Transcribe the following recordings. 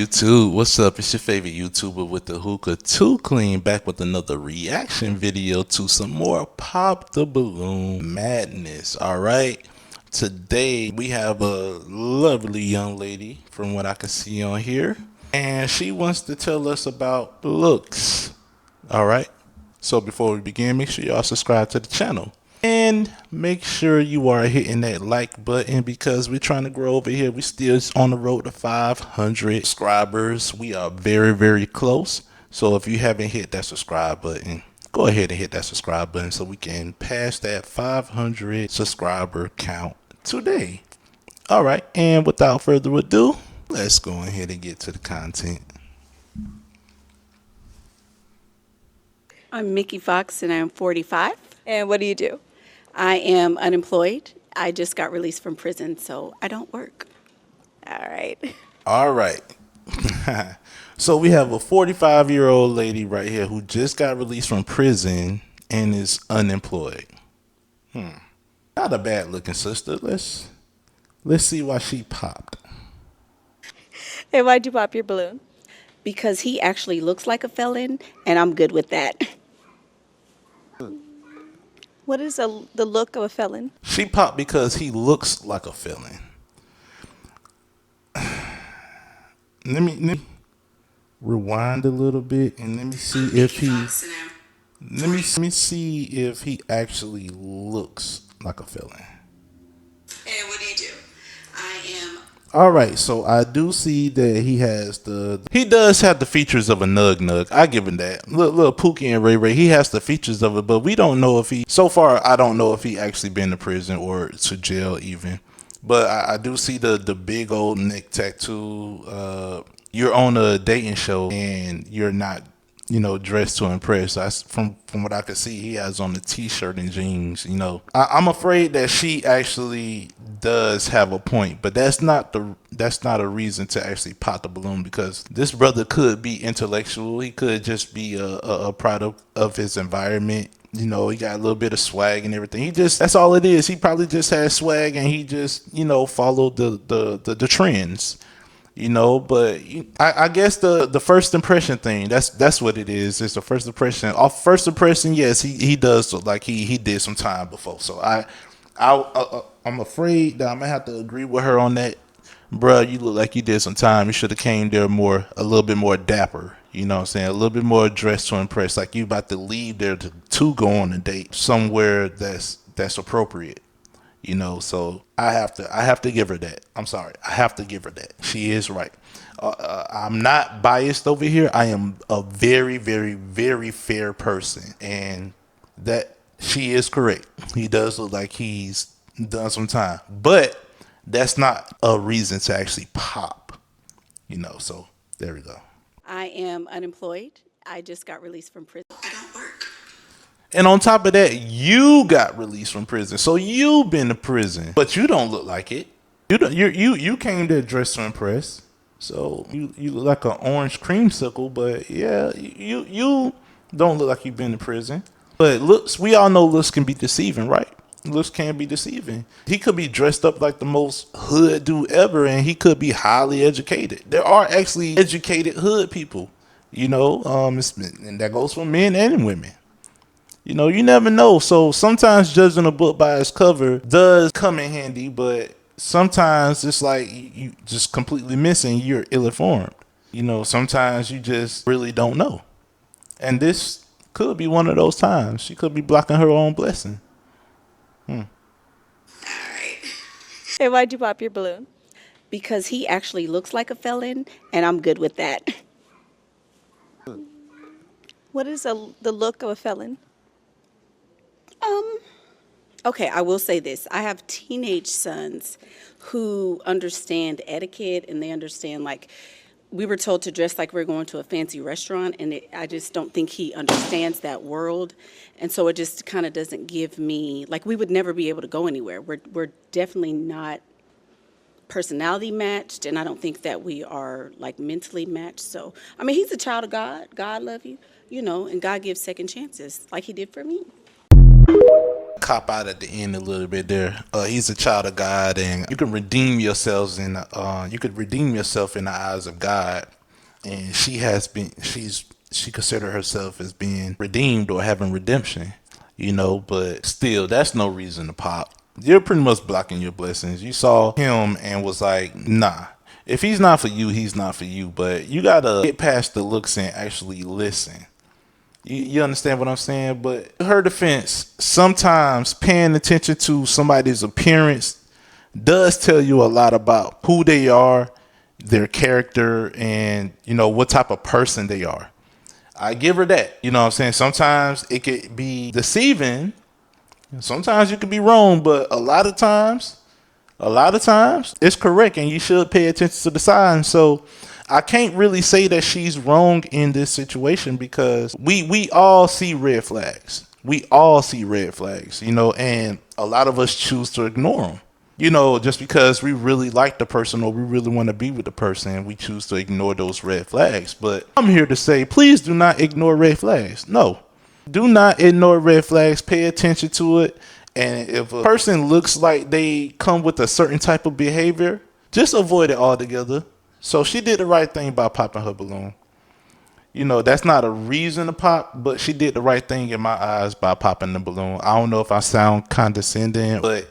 YouTube? What's up? It's your favorite YouTuber with the hookah too clean, back with another reaction video to some more Pop the Balloon madness. Alright, today we have a lovely young lady from what I can see on here, and she wants to tell us about looks. Alright, so before we begin, make sure y'all subscribe to the channel. And make sure you are hitting that like button because we're trying to grow over here. We still on the road to 500 subscribers. We are very, very close. So if you haven't hit that subscribe button, go ahead and hit that subscribe button so we can pass that 500 subscriber count today. All right. And without further ado, let's go ahead and get to the content. I'm Mickey Fox and I'm 45. And what do you do? I am unemployed. I just got released from prison, so I don't work. All right. All right. So we have a 45-year-old lady right here who just got released from prison and is unemployed. Not a bad looking sister. Let's see why she popped. And why'd you pop your balloon? Because he actually looks like a felon, and I'm good with that. What is the look of a felon? She popped because he looks like a felon. Let me rewind a little bit and let me see if he actually looks like a felon. And what do you do? I am. All right, so I do see that he does have the features of a nug. I give him that. Little Pookie and Ray Ray, he has the features of it, but we don't know if so far I don't know if he actually been to prison or to jail even. But I do see the big old neck tattoo. You're on a dating show and you're not, dressed to impress. From what I can see, he has on a t-shirt and jeans. I'm afraid that she actually does have a point, but that's not a reason to actually pop the balloon, because this brother could be intellectual. He could just be a product of his environment. He got a little bit of swag and everything. That's all it is. He probably just has swag and he just, followed the trends. But I guess the first impression thing, that's what it is. It's the first impression. Off first impression, yes, he does look like he did some time before. So I'm afraid that I'm gonna have to agree with her on that. Bruh, you look like you did some time. You should have came there a little bit more dapper. You know what I'm saying? A little bit more dressed to impress. Like you about to leave there to go on a date somewhere that's appropriate. So I have to give her that. I'm sorry. I have to give her that. She is right. I'm not biased over here. I am a very, very, very fair person, and that she is correct. He does look like he's done some time, but that's not a reason to actually pop, so there we go. I am unemployed. I just got released from prison. I don't work. And on top of that, you got released from prison. So you've been to prison, but you don't look like it. You came there dressed to impress. So you look like an orange creamsicle, but yeah, you don't look like you've been to prison. But looks, we all know looks can be deceiving, right? Looks can be deceiving. He could be dressed up like the most hood dude ever, and he could be highly educated. There are actually educated hood people, and that goes for men and women. You never know. So sometimes judging a book by its cover does come in handy, but sometimes it's like you just completely missing. You're ill-informed. Sometimes you just really don't know. And this could be one of those times. She could be blocking her own blessing. All right. And why'd you pop your balloon? Because he actually looks like a felon, and I'm good with that. What is the look of a felon? Okay, I will say this. I have teenage sons who understand etiquette, and they understand, like, we were told to dress like we're going to a fancy restaurant, and I just don't think he understands that world. And so it just kind of doesn't give me, like, we would never be able to go anywhere. We're definitely not personality matched, and I don't think that we are, like, mentally matched. So, I mean, he's a child of God. God love you, and God gives second chances like he did for me. Cop out at the end a little bit there. He's a child of God, and you can redeem yourselves in you could redeem yourself in the eyes of God and she considered herself as being redeemed or having redemption, but still, that's no reason to pop. You're pretty much blocking your blessings. You saw him and was like, nah, if he's not for you, he's not for you. But you gotta get past the looks and actually listen. You understand what I'm saying? But in her defense, sometimes paying attention to somebody's appearance does tell you a lot about who they are, their character, and what type of person they are. I give her that. You know what I'm saying? Sometimes it could be deceiving. Sometimes you could be wrong, but a lot of times it's correct, and you should pay attention to the signs. So I can't really say that she's wrong in this situation, because we all see red flags. We all see red flags, and a lot of us choose to ignore them. Just because we really like the person or we really want to be with the person, we choose to ignore those red flags. But I'm here to say, please do not ignore red flags. No, do not ignore red flags. Pay attention to it. And if a person looks like they come with a certain type of behavior, just avoid it altogether. So she did the right thing by popping her balloon. That's not a reason to pop, but she did the right thing in my eyes by popping the balloon. I don't know if I sound condescending, but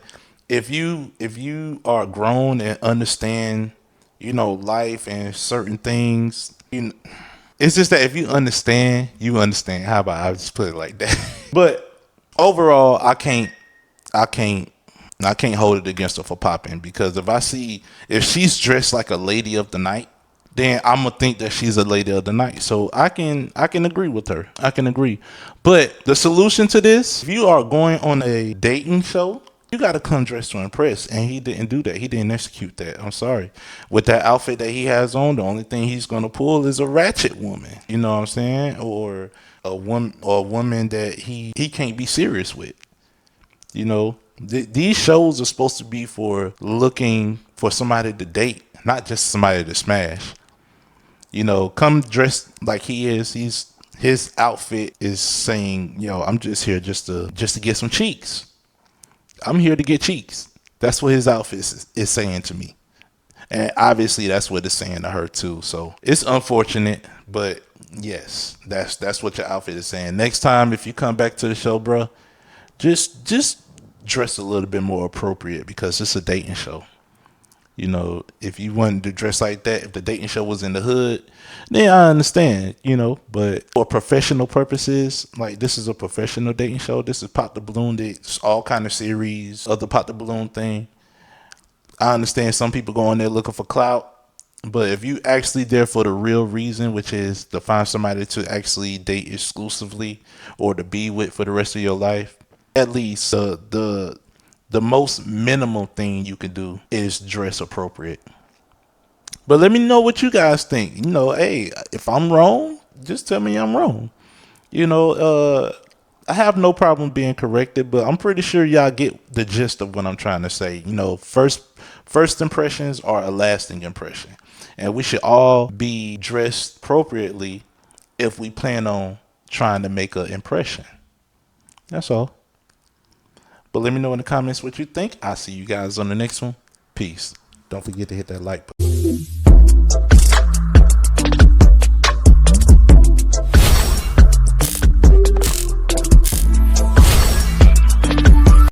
if you are grown and understand, life and certain things, it's just that if you understand, you understand. How about I just put it like that? But overall, I can't hold it against her for popping, because if she's dressed like a lady of the night, then I'm gonna think that she's a lady of the night. So I can agree with her. I can agree. But the solution to this, if you are going on a dating show, you got to come dressed to impress. And he didn't do that. He didn't execute that. I'm sorry. With that outfit that he has on, the only thing he's going to pull is a ratchet woman. You know what I'm saying? Or a woman that he can't be serious with. These shows are supposed to be for looking for somebody to date, not just somebody to smash. Come dressed like he is. His outfit is saying, I'm just here just to get some cheeks. I'm here to get cheeks. That's what his outfit is saying to me. And obviously that's what it's saying to her too. So it's unfortunate, but yes, that's what your outfit is saying. Next time, if you come back to the show, bro, just dress a little bit more appropriate, because it's a dating show. If you wanted to dress like that, if the dating show was in the hood, then I understand, but for professional purposes, like, this is a professional dating show. This is Pop the Balloon. It's all kind of series of the Pop the Balloon thing. I understand some people go in there looking for clout, but if you actually there for the real reason, which is to find somebody to actually date exclusively or to be with for the rest of your life, at least the most minimal thing you can do is dress appropriate. But let me know what you guys think. Hey, if I'm wrong, just tell me I'm wrong. I have no problem being corrected, but I'm pretty sure y'all get the gist of what I'm trying to say. First impressions are a lasting impression, and we should all be dressed appropriately if we plan on trying to make an impression. That's all. But let me know in the comments what you think. I'll see you guys on the next one. Peace. Don't forget to hit that like button.